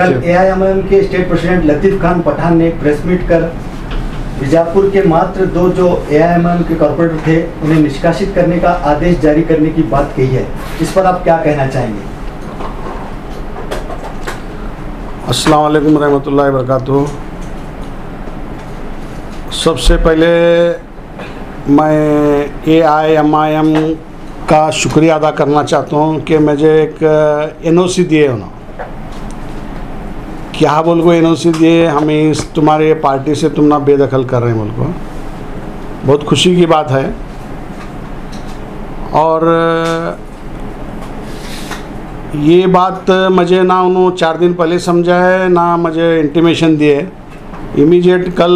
कल एआईएमआईएम के state president Latif Khan Pathan ने प्रेस मीट कर बीजापुर के मात्र 2 जो एआईएमआईएम के कॉर्पोरेटर थे उन्हें निष्कासित करने का आदेश जारी करने की बात कही है। इस पर आप क्या कहना चाहेंगे? अस्सलाम वालेकुम रहमतुल्लाहि वबरकातुहू। सबसे पहले मैं एआईएमआईएम का शुक्रिया अदा करना चाहता हूँ कि मुझे एक एनओसी दिए उन्होंने। क्या बोल को एनओसी दिए, हमें तुम्हारे पार्टी से तुम ना बेदखल कर रहे हैं बोल को, बहुत खुशी की बात है। और ये बात मुझे ना उन्होंने 4 दिन पहले समझा है ना मुझे इंटीमेशन दिए। इमीडिएट कल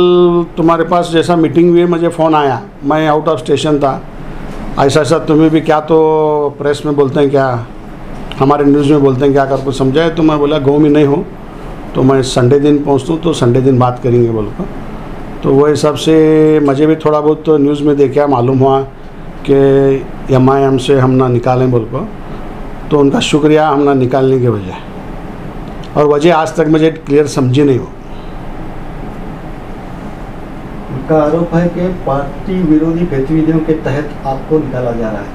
तुम्हारे पास जैसा मीटिंग हुई मुझे फ़ोन आया, मैं आउट ऑफ स्टेशन था। ऐसा ऐसा तुम्हें भी क्या तो प्रेस में बोलते हैं, क्या हमारे न्यूज़ में बोलते हैं क्या, कर कुछ समझाए। तो मैं बोला गाँव में नहीं हूँ, तो मैं संडे दिन पहुँचता हूँ, तो संडे दिन बात करेंगे बोल कर। तो वो हिसाब से मुझे भी थोड़ा बहुत तो न्यूज़ में देखा, मालूम हुआ कि एमआईएम से हम ना निकालें बोल कर। तो उनका शुक्रिया हम ना निकालने की वजह, और वजह आज तक मुझे क्लियर समझी नहीं हो। उनका आरोप है कि पार्टी विरोधी गतिविधियों के तहत आपको निकाला जा रहा है।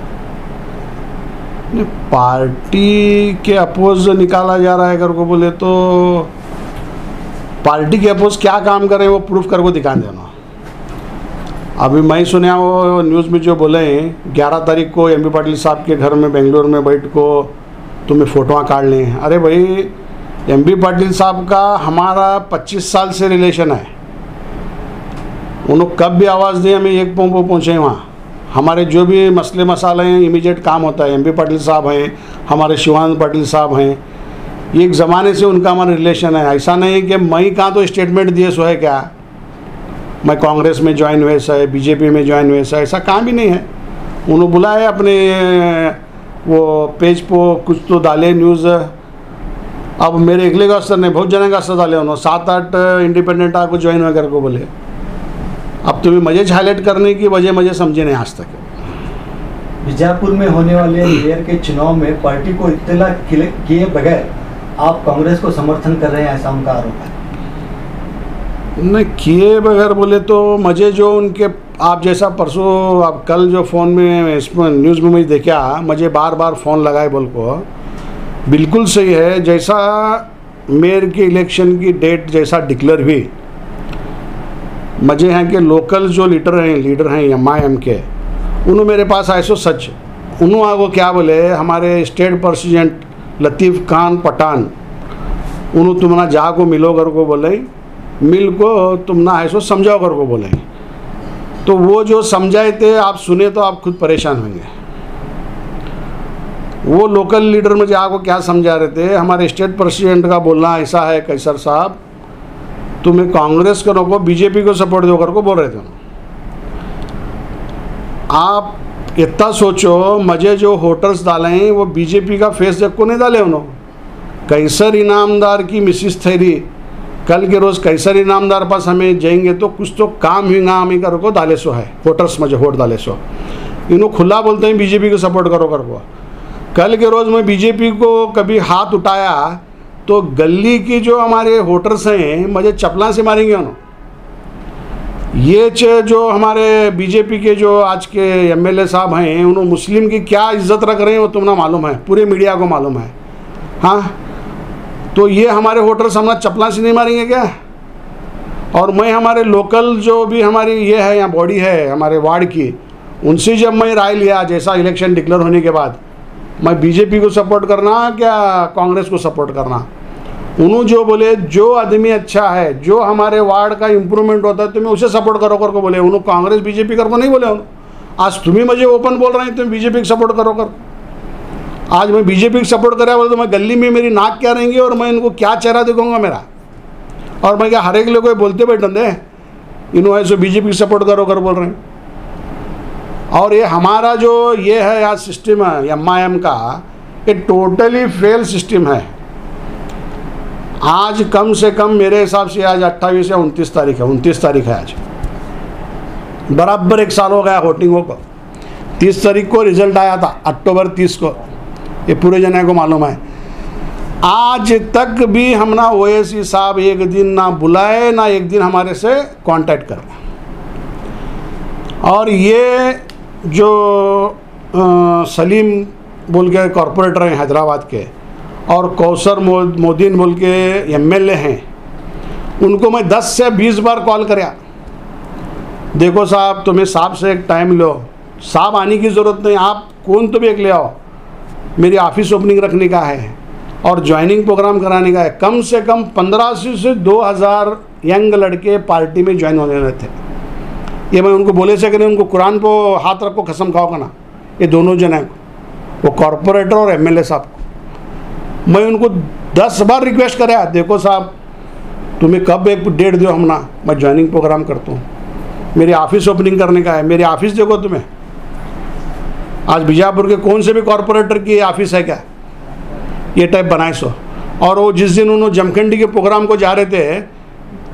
पार्टी के अपोज निकाला जा रहा है अगर को बोले तो पार्टी के अपोज क्या काम करें वो प्रूफ कर को दिखा देना। अभी मैं सुना वो न्यूज़ में जो बोले 11 तारीख को एमबी पाटिल साहब के घर में बेंगलोर में बैठ को तुम्हें फ़ोटोआँ काट लें। अरे भाई, एमबी पाटिल साहब का हमारा 25 साल से रिलेशन है। उन्होंने कब भी आवाज़ दी, हमें एक पाँव पर पहुँचे वहाँ। हमारे जो भी मसले मसाले हैं इमीडिएट काम होता है। एमबी पाटिल साहब हैं, हमारे शिवानंद पाटिल साहब हैं, ये एक ज़माने से उनका हमारा रिलेशन है। ऐसा नहीं है कि मैं कहाँ तो स्टेटमेंट दिए सो है क्या, मैं कांग्रेस में ज्वाइन हुए है, बीजेपी में ज्वाइन हुए है, ऐसा काम भी नहीं है। उन्होंने बुलाया अपने वो पेज पर कुछ तो डाले न्यूज़। अब मेरे अगले का असर नहीं, बहुत जने का असर डाले उन्होंने। 7-8 इंडिपेंडेंट आपको ज्वाइन हुआ कर को बोले। अब तुम्हें मुझे हाईलाइट करने की वजह मुझे समझे नहीं आज तक। बीजापुर में होने वाले मेयर के चुनाव में पार्टी को इत्तला किए बगैर आप कांग्रेस को समर्थन कर रहे हैं, ऐसा उनका आरोप है। नहीं किए बगैर बोले तो मुझे जो उनके आप जैसा परसों आप कल जो फ़ोन में इसमें न्यूज़ में मुझे देखा, मुझे बार बार फ़ोन लगाए बोल को बिल्कुल सही है। जैसा मेयर के इलेक्शन की डेट जैसा डिक्लेयर हुई, मुझे यहाँ के लोकल जो लीडर हैं एमआईएम के, उन्होंने मेरे पास आए सो सच। उन्होंने वो क्या बोले, हमारे स्टेट प्रेसिडेंट लतीफ़ खान पठान, उन्होंने तुम ना जा को मिलो कर को बोले, मिल को तुम ना ऐसो समझाओ कर को बोले। तो वो जो समझाए थे आप सुने तो आप खुद परेशान होंगे। वो लोकल लीडर मुझे आपको क्या समझा रहे थे, हमारे स्टेट प्रेसिडेंट का बोलना ऐसा है कैसर साहब, तुम्हें कांग्रेस को नको बीजेपी को सपोर्ट दो कर को बोल रहे थे। आप इतना सोचो, मुझे जो वोटर्स डाले हैं वो बीजेपी का फेस देख को नहीं डाले उन्होंने। कैसर इनामदार की मिसिस थेरी कल के रोज़ कैसर इनामदार पास हमें जाएंगे तो कुछ तो काम हुआ हमें कर को डाले सो है, वोटर्स मुझे वोट डाले सो। इन्हों खुला बोलते हैं बीजेपी को सपोर्ट करो कर को। कल के रोज़ मैं बीजेपी को कभी हाथ उठाया तो गली की जो हमारे वोटर्स हैं मुझे चपला से मारेंगे उन्होंने। ये जो हमारे बीजेपी के जो आज के एमएलए साहब हैं उन्होंने मुस्लिम की क्या इज्जत रख रहे हैं वो तुम्हें मालूम है, पूरे मीडिया को मालूम है। हाँ, तो ये हमारे वोटर्स हमारा चपला से नहीं मारेंगे क्या? और मैं हमारे लोकल जो भी हमारी ये है यहाँ बॉडी है हमारे वार्ड की, उनसे जब मैं राय लिया जैसा इलेक्शन डिक्लेयर होने के बाद, मैं बीजेपी को सपोर्ट करना क्या कांग्रेस को सपोर्ट करना, उन्होंने जो बोले जो आदमी अच्छा है, जो हमारे वार्ड का इम्प्रूवमेंट होता है तुम्हें उसे सपोर्ट करो कर को बोले। उन्होंने कांग्रेस बीजेपी कर को नहीं बोले। आज तुम्हें मुझे ओपन बोल रहे हैं तुम बीजेपी को सपोर्ट करो कर। आज मैं बीजेपी को सपोर्ट करा बोले तो मैं गली में मेरी नाक क्या रहेंगी और मैं इनको क्या चेहरा दिखाऊंगा मेरा। और मैं क्या हर एक लोग बोलते बैठन दे इन्होंने ऐसे बीजेपी को सपोर्ट करो कर बोल रहे हैं। और ये हमारा जो ये है आज सिस्टम है एमआईएम का, ये टोटली फेल सिस्टम है। आज कम से कम मेरे हिसाब से आज 28 या 29 तारीख है, 29 तारीख है आज, बराबर 1 साल हो गया वोटिंग को। 30 तारीख को रिजल्ट आया था, अक्टूबर 30 को, ये पूरे जने को मालूम है। आज तक भी हम ना ओवैसी साहब एक दिन ना बुलाए ना एक दिन हमारे से कांटेक्ट कर। और ये जो सलीम बोल के कॉरपोरेटर हैं हैदराबाद के और कौसर मोदीन बोल के एमएलए हैं, उनको मैं 10 से 20 बार कॉल कराया। देखो साहब, तुम्हें साहब से एक टाइम लो, साहब आने की ज़रूरत नहीं, आप कौन तो भी एक ले आओ, मेरी ऑफिस ओपनिंग रखने का है और ज्वाइनिंग प्रोग्राम कराने का है। कम से कम 1500 से 2000 यंग लड़के पार्टी में ज्वाइन होने रहे थे। ये मैं उनको बोले से कि उनको कुरान पे हाथ रखो, कसम खाओ का ना, ये दोनों जन हैं, वो कॉरपोरेटर और एमएलए साहब को। मैं उनको 10 बार रिक्वेस्ट कराया, देखो साहब तुम्हें कब एक डेट दो, हम ना मैं ज्वाइनिंग प्रोग्राम करता हूँ, मेरी ऑफिस ओपनिंग करने का है, मेरी ऑफिस देखो तुम्हें। आज बीजापुर के कौन से भी कॉरपोरेटर की ऑफिस है क्या ये टाइप बनाए सो। और वो जिस दिन उन्होंने जमखंडी के प्रोग्राम को जा रहे थे,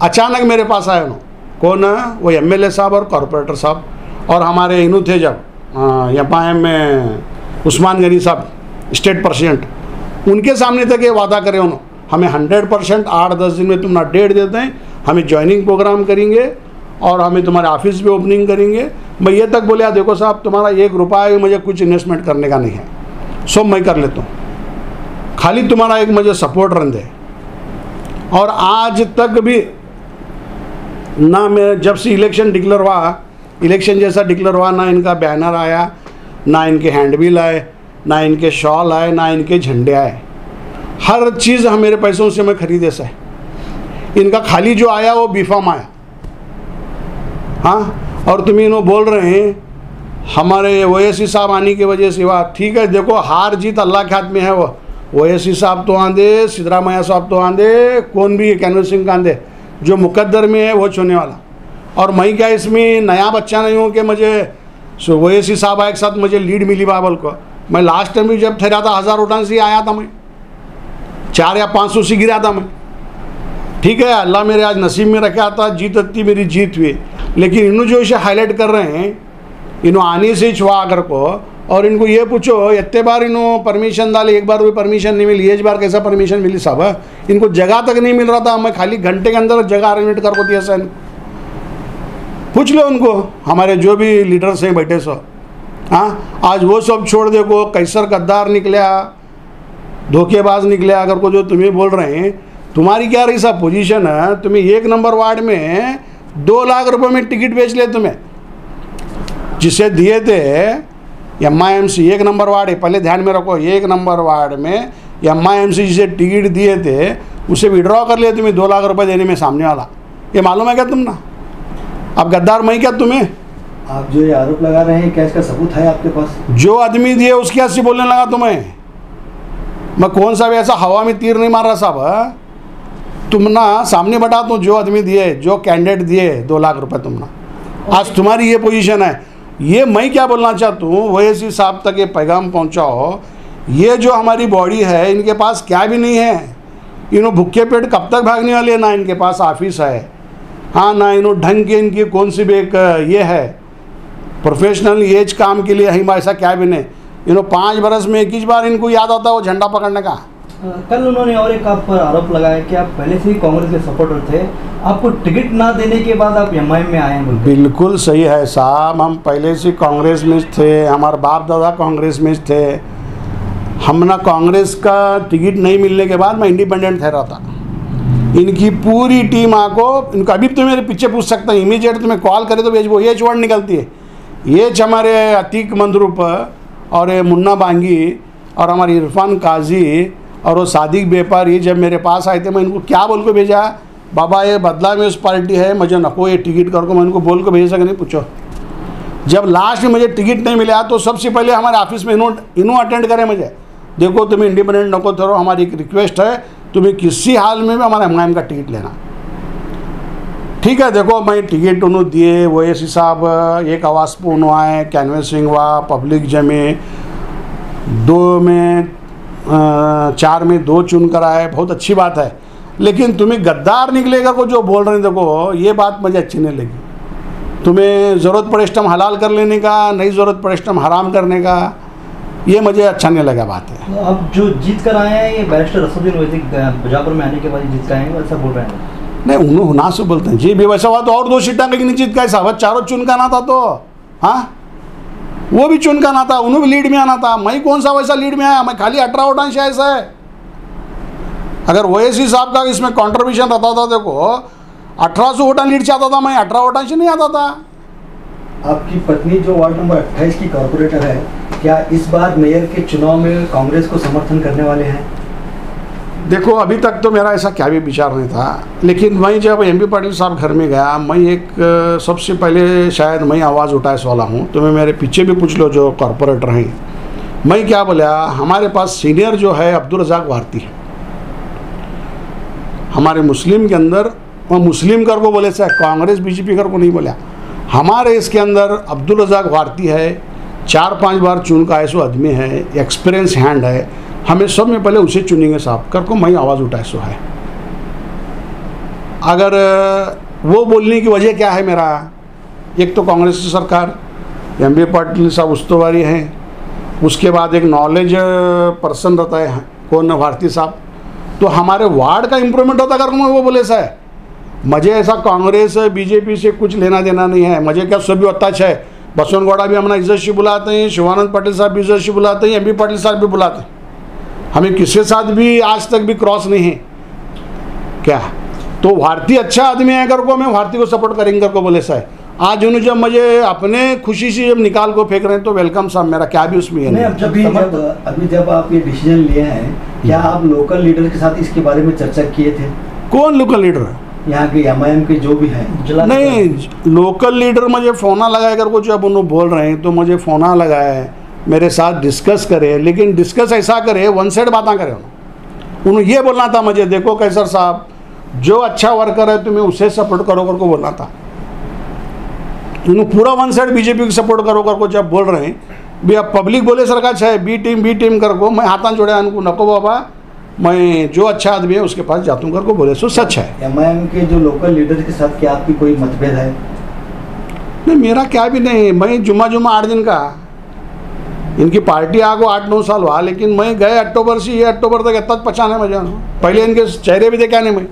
अचानक मेरे पास आए उन्होंने, कौन है वो एमएलए साहब और कॉरपोरेटर साहब और हमारे इनू थे जब एमआईएम में उस्मान गनी साहब स्टेट प्रेसिडेंट, उनके सामने तक ये वादा करे उन्होंने, हमें 100% 8-10 दिन में तुम ना डेट देते हैं, हमें ज्वाइनिंग प्रोग्राम करेंगे और हमें तुम्हारे ऑफिस भी ओपनिंग करेंगे। मैं ये तक बोला, देखो साहब तुम्हारा 1 रुपया भी मुझे कुछ इन्वेस्टमेंट करने का नहीं है, सब मैं कर लेता हूँ, खाली तुम्हारा एक मुझे सपोर्ट रन दे। और आज तक भी ना मैं जब से इलेक्शन डिक्लेयर हुआ, इलेक्शन जैसा डिक्लेयर हुआ, ना इनका बैनर आया, ना इनके हैंडबिल आए, ना इनके शॉल आए, ना इनके झंडे आए। हर चीज़ हम मेरे पैसों से मैं खरीदे से। इनका खाली जो आया वो बीफाम आया। हाँ, और तुम इन्हों बोल रहे हैं हमारे ओवैसी साहब आने की वजह से हुआ। ठीक है, देखो हार जीत अल्लाह के हाथ में है। वो ओवैसी साहब तो आंधे, सिद्धरामैया साहब तो आंधे, कौन भी कैनवसिंग का आंधे, जो मुकद्दर में है वो छोड़ने वाला। और मैं क्या इसमें नया बच्चा नहीं हूँ कि मुझे ओवैसी साहब आए के साथ मुझे लीड मिली बाबल को। मैं लास्ट टाइम भी जब ठहरा था 1000 वोटां से आया था, मैं 400 या 500 से गिरा था मैं। ठीक है, अल्लाह मेरे आज नसीब में रखा था, जीत अत्ती मेरी जीत हुई। लेकिन इन्हों जो इसे हाईलाइट कर रहे हैं, इन्हों आने से ही छुआ आकर को, और इनको ये पूछो इतने बार इन्हों परमिशन डाले, एक बार भी परमिशन नहीं मिली। एक बार कैसा परमिशन मिली साहब, इनको जगह तक नहीं मिल रहा था, मैं खाली घंटे के अंदर जगह अरेंज कर को दिया सर। पूछ लो उनको, हमारे जो भी लीडर्स हैं बैठे सो। हाँ, आज वो सब छोड़ दे को, कैसर गद्दार निकला, धोखेबाज निकला अगर को, जो तुम्हें बोल रहे हैं। तुम्हारी क्या रही साहब पोजीशन है, तुम्हें 1 नंबर वार्ड में 2 लाख रुपए में टिकट बेच ले तुम्हें, जिसे दिए थे एमआईएमसी 1 नंबर वार्ड है, पहले ध्यान में रखो, 1 नंबर वार्ड में एमआईएमसी जिसे टिकट दिए थे उसे विड्रॉ कर लिए तुम्हें 2 लाख रुपए देने में सामने वाला। ये मालूम है क्या तुम ना? अब गद्दार मैं क्या तुम्हें? आप जो ये आरोप लगा रहे हैं, क्या इसका सबूत है आपके पास? जो आदमी दिए उसकी हंसी बोलने लगा तुम्हें। मैं कौन सा भी ऐसा हवा में तीर नहीं मार रहा साहब। तुम ना सामने बता दो, जो आदमी दिए, जो कैंडिडेट दिए 2 लाख रुपए, तुम ना आज तुम्हारी ये पोजीशन है। ये मैं क्या बोलना चाहता हूँ, ओवैसी साहब तक ये पैगाम पहुँचाओ, ये जो हमारी बॉडी है इनके पास क्या भी नहीं है। इन्हों भूखे पेट कब तक भागने वाले हैं? ना इनके पास ऑफिस है, हाँ, ना इन्हों ढंग के इनकी कौन सी भी एक ये है प्रोफेशनल एज काम के लिए, हम ऐसा क्या भी नहीं। इन्हों 5 बरस में 21 बार इनको याद आता है वो झंडा पकड़ने का। कल उन्होंने और एक आप पर आरोप लगाया कि आप पहले से ही कांग्रेस के सपोर्टर थे, आपको टिकट ना देने के बाद आप एमआईएम में आए हैं। बिल्कुल सही है साहब, हम पहले से कांग्रेस में थे, हमारे बाप दादा कांग्रेस में थे। हम ना कांग्रेस का टिकट नहीं मिलने के बाद मैं इंडिपेंडेंट ठहरा था। इनकी पूरी टीम आको, इनको अभी तो मेरे पीछे पूछ सकता है, इमीडिएट तुम्हें कॉल करे तो वो ये वर्ड निकलती है, ये हमारे अतीक मंदरूप और ये मुन्ना बांगी और हमारे इरफान काजी और वो सादिक व्यापार, ये जब मेरे पास आए थे, मैं इनको क्या बोल को भेजा, बाबा ये बदला में उस पार्टी है, मुझे नको ये टिकट कर को, मैं इनको बोल को भेज सके नहीं। पूछो, जब लास्ट में मुझे टिकट नहीं मिला तो सबसे पहले हमारे ऑफिस में इन्हों अटेंड करें मुझे, देखो तुम्हें इंडिपेंडेंट नको थरो, हमारी एक रिक्वेस्ट है, तुम्हें किसी हाल में भी हमारे एमआईएम का टिकट लेना। ठीक है, देखो मैं टिकट उन्होंने दिए, ओवैसी साहब एक आवाज़ पर उन्होंने आए, कैनवेसिंग हुआ, पब्लिक जमे, 2 में 4 में 2 चुन कर आए, बहुत अच्छी बात है। लेकिन तुम्हें गद्दार निकलेगा को जो बोल रहे हैं, देखो ये बात मुझे अच्छी नहीं लगी। तुम्हें ज़रूरत पड़े इस्टम हलाल कर लेने का, नहीं ज़रूरत पड़े इस्टम हराम करने का, ये मुझे अच्छा नहीं लगा बात है। तो अब जो जीत कर आए हैं ये बैरिस्टर असदुद्दीन ओवैसी बीजापुर में आने के बाद जीत कर आएंगे, ऐसा बोल रहे हैं? नहीं, उन्होंने ना से बोलते हैं जी भी वैसा हुआ तो और 2 सीटा कहीं नहीं जीत का ऐसा चारों चुन का ना था तो हाँ वो भी चुन का ना था, उन्होंने भी लीड में आना था। मैं कौन सा वैसा लीड में आया, मैं खाली 18 वोटां से ऐसा है। अगर ओवैसी साहब का इसमें कॉन्ट्रीब्यूशन रहता था, देखो 1800 वोटां लीड चाहता था, मैं 18 वोटां से नहीं आता था। आपकी पत्नी जो वार्ड नंबर 28 की कॉर्पोरेटर है, क्या इस बार मेयर के चुनाव में कांग्रेस को समर्थन करने वाले हैं? देखो अभी तक तो मेरा ऐसा क्या भी विचार नहीं था, लेकिन मैं जब एमबी पाटिल साहब घर में गया, मैं एक सबसे पहले शायद मैं आवाज़ उठाए वाला हूँ। तो मैं मेरे पीछे भी पूछ लो जो कॉर्पोरेटर हैं, मैं क्या बोला, हमारे पास सीनियर जो है अब्दुल रज़ाक वारती है हमारे मुस्लिम के अंदर। मैं मुस्लिम कर को बोले से कांग्रेस बीजेपी कर को नहीं बोला, हमारे इसके अंदर अब्दुल रज़ाक वारती है, 4-5 बार चुन का ऐसा आदमी है, एक्सपीरियंस हैंड है, हमें सब में पहले उसे चुनेंगे साहब कर को मैं आवाज़ उठाए सो है। अगर वो बोलने की वजह क्या है मेरा, एक तो कांग्रेस की सरकार, एमबी पाटिल साहब उस्तवारी हैं, उसके बाद एक नॉलेज पर्सन रहता है कौन भारती साहब, तो हमारे वार्ड का इम्प्रूवमेंट होता कर वो बोले सा है। मुझे ऐसा कांग्रेस बीजेपी से कुछ लेना देना नहीं है, मुझे क्या सब भी होता है। बसवनगौड़ा भी हमारा इज्जत से बुलाते हैं, शिवानंद पाटिल साहब भी इज्जत से बुलाते हैं, एमबी पाटिल साहब भी बुलाते हैं, हमें किसी के साथ भी आज तक भी क्रॉस नहीं है क्या। तो भारतीय अच्छा आदमी है कर को मैं भारतीय को सपोर्ट करेंगे कर को बोले सा है। आज उन्होंने जब मुझे अपने खुशी से जब निकाल को फेंक रहे हैं तो वेलकम साहब, मेरा क्या भी उसमें है। अभी जब आप ये डिसीजन लिए हैं, क्या आप लोकल लीडर के साथ इसके बारे में चर्चा किए थे? कौन लोकल लीडर? यहाँ के एमआईएम के जो भी हैं। नहीं, लोकल लीडर मुझे फ़ोना लगाया कर को जब उन्होंने बोल रहे हैं तो मुझे फ़ोना लगाया है, मेरे साथ डिस्कस करे, लेकिन डिस्कस ऐसा करे वन साइड बातें करे। उन्होंने ये बोलना था मुझे, देखो कैसर साहब जो अच्छा वर्कर है तुम्हें उसे सपोर्ट करो कर को बोलना था। उन्होंने पूरा वन साइड बीजेपी को सपोर्ट करो कर को जब बोल रहे हैं, भी अब पब्लिक बोले सरकार है बी टीम कर को, मैं हाथा जोड़े उनको नको बाबा, मैं जो अच्छा आदमी है उसके पास जाता हूँ कर को बोले सो सच है। एमआईएम के जो लोकल लीडर के साथ क्या आपकी कोई मतभेद है? नहीं, मेरा क्या भी नहीं, मैं जुम्मा 8 दिन का, इनकी पार्टी आगो 8-9 साल हुआ, लेकिन मैं गए अक्टूबर से ये अक्टूबर तक इतना पहचाने में जाना, पहले इनके चेहरे भी देखे नहीं मैं।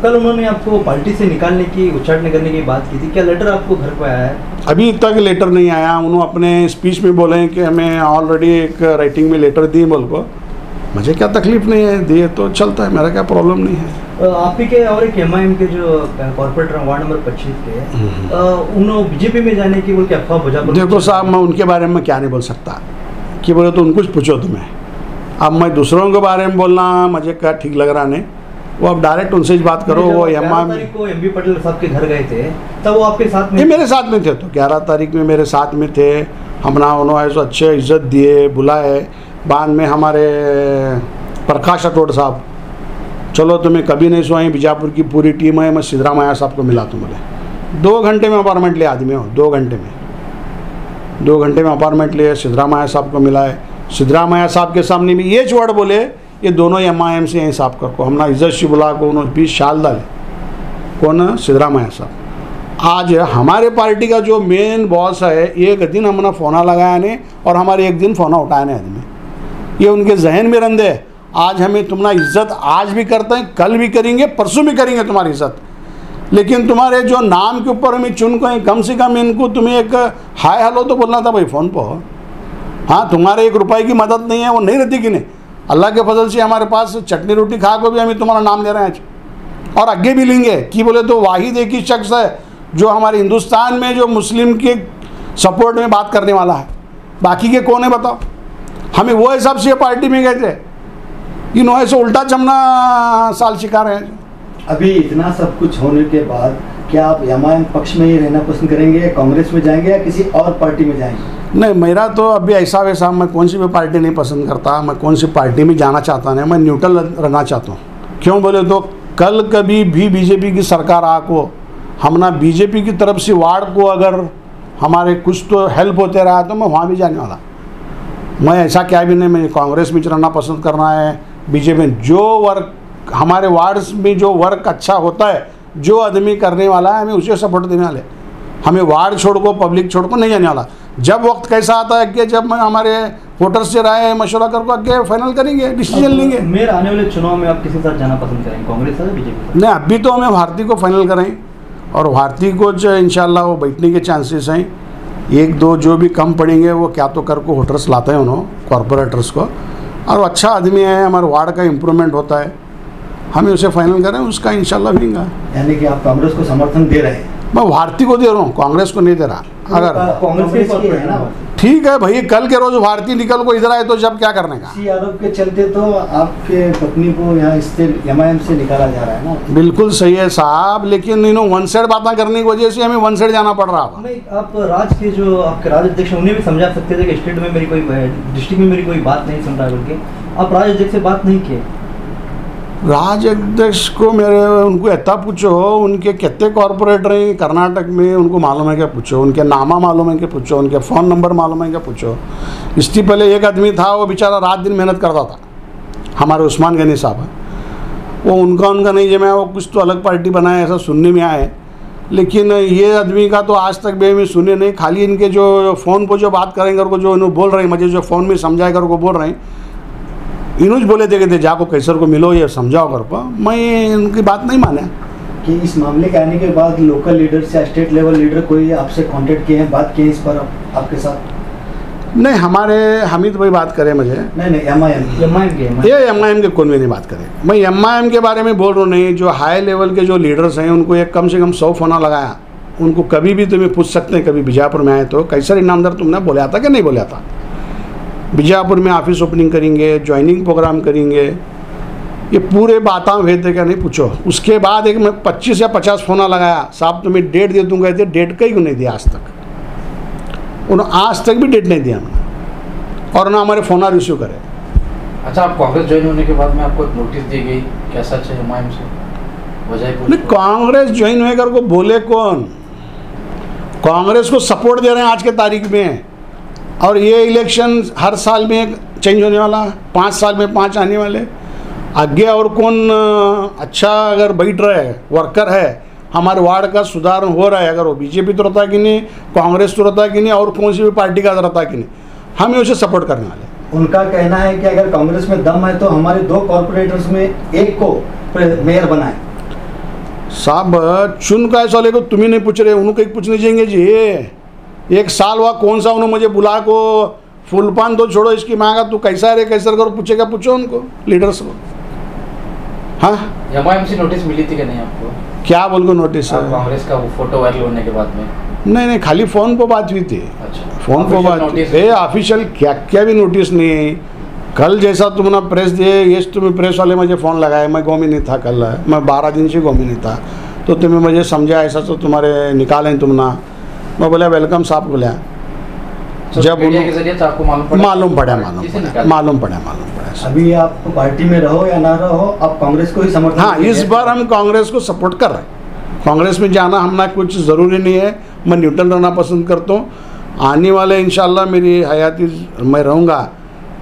कल उन्होंने आपको पार्टी से निकालने की, उच्चाटने करने की बात की थी, क्या लेटर आपको घर पर आया है? अभी तक लेटर नहीं आया। उन्होंने अपने स्पीच में बोले हैं कि हमें ऑलरेडी एक राइटिंग में लेटर दी बोल को, मुझे क्या तकलीफ नहीं है, दिए तो चलता है, मेरा क्या प्रॉब्लम नहीं है। आप ही के और एक एमआईएम के जो कॉर्पोरेटर वार्ड नंबर 25 के, उन्होंने बीजेपी में जाने की बोल के अफवाह बजा। देखो साहब, मैं उनके बारे में क्या नहीं बोल सकता, कि बोले तो उनको पूछो तुम्हें। अब मैं दूसरों के बारे में बोलना मुझे क्या ठीक लग रहा नहीं, वो अब डायरेक्ट उनसे ही बात करो। वो एमआईएम को एमबी पाटिल साहब के घर गए थे, तब वो आपके साथ में? मेरे साथ में थे, तो 11 तारीख में मेरे साथ में थे। हमने उन्होंने ऐसा अच्छे इज्जत दिए, बुलाए। बाद में हमारे प्रकाश राठौड़ साहब, चलो तुम्हें कभी नहीं सोई, बीजापुर की पूरी टीम है, मैं सिद्धरामैया साहब को मिला, तुम बोले 2 घंटे में अपार्टमेंट ले आदमी हो, 2 घंटे में अपार्टमेंट लिए, सिद्धरामैया साहब को मिलाए। सिद्धरामैया साहब के सामने भी ये वर्ड बोले, ये दोनों एमआईएम से हैं साहब कर को, हमने इज्जत से बुला को उन्होंने 20 साल डाले। कौन? सिद्धरामैया साहब। आज हमारे पार्टी का जो मेन बॉस है, एक दिन हमने फ़ोना लगाया नहीं और हमारे एक दिन फ़ोना उठाया नहीं आदमी, ये उनके जहन में रंदे। आज हमें तुम्हारा इज्जत आज भी करते हैं, कल भी करेंगे, परसों भी करेंगे तुम्हारी इज्जत, लेकिन तुम्हारे जो नाम के ऊपर हमें चुन को कम से कम इनको तुम्हें एक हाय हेलो तो बोलना था भाई फ़ोन पर। हाँ, तुम्हारे 1 रुपये की मदद नहीं है, वो नहीं रहती कि नहीं। अल्लाह के फजल से हमारे पास चटनी रोटी खा को भी हमें तुम्हारा नाम ले रहे हैं आज, और आगे भी लेंगे। कि बोले तो वाहिद एक ही शख्स है जो हमारे हिंदुस्तान में जो मुस्लिम के सपोर्ट में बात करने वाला है, बाकी के कौन है बताओ। हमें वो हिसाब से पार्टी में गए थे, इन्होंने ऐसे उल्टा चमना साल शिकार है। अभी इतना सब कुछ होने के बाद क्या आप एमआईएम पक्ष में ही रहना पसंद करेंगे, या कांग्रेस में जाएंगे, या किसी और पार्टी में जाएंगे? नहीं, मेरा तो अभी ऐसा वैसा, मैं कौन सी भी पार्टी नहीं पसंद करता, मैं कौन सी पार्टी में जाना चाहता नहीं, मैं न्यूट्रल रहना चाहता हूँ। क्यों बोले तो कल कभी भी बीजेपी की सरकार आको, हमने बीजेपी की तरफ से वार्ड को अगर हमारे कुछ तो हेल्प होते रहा तो मैं वहाँ भी जाने वाला। मैं ऐसा क्या भी नहीं, मैं कांग्रेस में रहना पसंद करना है, बीजेपी में जो वर्क हमारे वार्ड्स में जो वर्क अच्छा होता है, जो आदमी करने वाला है, हमें उसे सपोर्ट देने वाले। हमें वार्ड छोड़ को, पब्लिक छोड़ को नहीं जाने वाला। जब वक्त कैसा आता है कि जब मैं हमारे वोटर्स से राय मशवरा करके आगे फाइनल करेंगे, डिसीजन लेंगे। मेरे आने वाले चुनाव में आप किसी के साथ जाना पसंद करेंगे, कांग्रेस या बीजेपी? नहीं, अभी तो हमें भारती को फाइनल करें और भारती को जो इंशाल्लाह वो बैठने के चांसेस हैं। एक दो जो भी कम पड़ेंगे वो क्या तो कर को वोटर्स लाते हैं उन्होंने कॉरपोरेटर्स को, और अच्छा आदमी है, हमारे वार्ड का इम्प्रूवमेंट होता है, हमें उसे फाइनल करें, उसका इंशाल्लाह विंगा। यानी कि आप कांग्रेस को समर्थन दे रहे हैं? मैं भारती को दे रहा हूँ, कांग्रेस को नहीं दे रहा। अगर कांग्रेस की है ना, ठीक है भाई, कल के रोज भारती निकल को इधर आए तो जब क्या करने का? इसी आरोप के चलते तो आपके पत्नी को यहाँ इससे MIM से निकाला जा रहा है ना? बिल्कुल सही है साहब, लेकिन इन्होंने वन साइड बातें करने की वजह से हमें वन साइड जाना पड़ रहा। नहीं, आप राज्य के जो आपके राज्य अध्यक्ष उन्हें भी समझा सकते थे कि स्टेट में मेरी कोई, डिस्ट्रिक्ट में मेरी कोई बात नहीं सुन रहा है बोल के, आप राज्य अध्यक्ष से बात नहीं किए? राज्य अध्यक्ष को मेरे उनको इतना पूछो, उनके कितने कॉरपोरेटर हैं कर्नाटक में, उनको मालूम है क्या पूछो, उनके नामा मालूम है क्या पूछो, उनके फ़ोन नंबर मालूम है क्या पूछो। इससे पहले एक आदमी था, वो बेचारा रात दिन मेहनत करता था, हमारे उस्मान गनी साहब है, वो उनका नहीं जमा, वो कुछ तो अलग पार्टी बनाए ऐसा सुनने में आए, लेकिन ये आदमी का तो आज तक भी हमें सुने नहीं। खाली इनके जो फ़ोन पर जो बात करेंगे को जो इन्होंने बोल रहे हैं, मुझे जो फ़ोन में समझाए कर को बोल रहे हैं, इन्होंने बोले थे कि जाको कैसर को मिलो ये समझाओ कर पा, मैं उनकी बात नहीं माना। कि इस मामले के आने के बाद लोकल लीडर या स्टेट लेवल लीडर कोई आपसे कांटेक्ट किए हैं, बात की है इस पर आपके साथ? नहीं, हमारे हमीद भाई बात करे मुझे। नहीं MIM ये MIM के कौन भी नहीं बात करे, मैं MIM के बारे में बोल रहा हूँ। नहीं, जो हाई लेवल के जो लीडर्स हैं उनको एक कम से कम 100 फोना लगाया, उनको कभी भी तुम्हें पूछ सकते हैं, कभी बीजापुर में आए तो कैसर इनामदार तुमने बोला था कि नहीं बोला था। बीजापुर में ऑफिस ओपनिंग करेंगे, ज्वाइनिंग प्रोग्राम करेंगे, ये पूरे बातें भेजते क्या नहीं पूछो। उसके बाद एक मैं 25 या 50 फोना लगाया, साहब तुम्हें डेट दे दूंगा, डेट कहीं को नहीं दिया आज तक, उन्होंने आज तक भी डेट नहीं दिया मैंने, और ना हमारे फोना रिसीव करे। अच्छा, आप कांग्रेस ज्वाइन होने के बाद में आपको नोटिस दी गई, कैसा चाहिए MIM से वजह? नहीं, कांग्रेस ज्वाइन हुए कर को बोले कौन? कांग्रेस को सपोर्ट दे रहे हैं आज के तारीख में, और ये इलेक्शन हर साल में चेंज होने वाला, 5 साल में 5 आने वाले। आगे और कौन अच्छा अगर बैठ रहा है, वर्कर है, हमारे वार्ड का सुधार हो रहा है, अगर वो बीजेपी तो रहता कि नहीं, कांग्रेस तो रहता कि नहीं, और कौन सी भी पार्टी का रहता कि नहीं, हमें उसे सपोर्ट करने वाले। उनका कहना है कि अगर कांग्रेस में दम है तो हमारे 2 कॉरपोरेटर्स में एक को मेयर बनाए। साहब चुन का ऐसा लेको तुम्हें नहीं पूछ रहे, उनको कहीं पूछने जाएंगे जी। एक साल हुआ कौन सा उन्होंने मुझे बुला को फुलपान तो छोड़ो, इसकी मांगा तू कैसा है रे कैसा करो, पूछेगा पूछो उनको लीडर्स को। हाँ, MIM से नोटिस मिली थी कि नहीं आपको? क्या बोल को नोटिस है? कांग्रेस का वो फोटो वायरल होने के बाद में? नहीं, खाली फ़ोन पर बात हुई थी। अच्छा, फ़ोन पर बात है, ऑफिशियल क्या भी नोटिस नहीं है। कल जैसा तुमने प्रेस दिए, ये तुम्हें प्रेस वाले मुझे फ़ोन लगाए, मैं गाँव में नहीं था, कल मैं 12 दिन से गाँव में नहीं था, तो तुम्हें मुझे समझा ऐसा तो तुम्हारे निकालें तुमना, मैं बोला वेलकम साहब बोला। जब मालूम पड़ा अभी आप पार्टी में रहो या ना रहो, आप कांग्रेस को ही समर्थन? हाँ, इस बार हम कांग्रेस को सपोर्ट कर रहे हैं। कांग्रेस में जाना हमना कुछ ज़रूरी नहीं है, मैं न्यूट्रल रहना पसंद करता हूँ। आने वाले इंशाल्लाह मेरी हयाती मैं रहूँगा,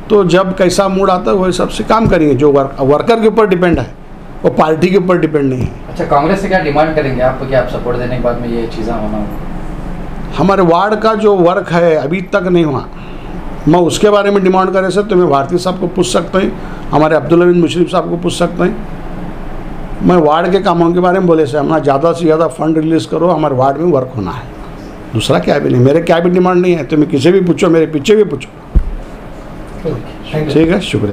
तो जब कैसा मूड आता है वही सबसे काम करेंगे। जो वर्कर के ऊपर डिपेंड है, वो पार्टी के ऊपर डिपेंड नहीं है। अच्छा, कांग्रेस से क्या डिमांड करेंगे आप कि आप सपोर्ट देने के बाद में ये चीज़ें होना? हमारे वार्ड का जो वर्क है अभी तक नहीं हुआ, मैं उसके बारे में डिमांड करे सर तो मैं भारती साहब को पूछ सकता हूँ, हमारे अब्दुल हमीद मुशर्रफ साहब को पूछ सकता हूँ। मैं वार्ड के कामों के बारे में बोले से हमारा ज़्यादा से ज़्यादा फंड रिलीज़ करो, हमारे वार्ड में वर्क होना है, दूसरा क्या भी नहीं। मेरे क्या भी डिमांड नहीं है, तो मैं किसी भी पूछो, मेरे पीछे भी पूछो। ठीक है, शुक्रिया।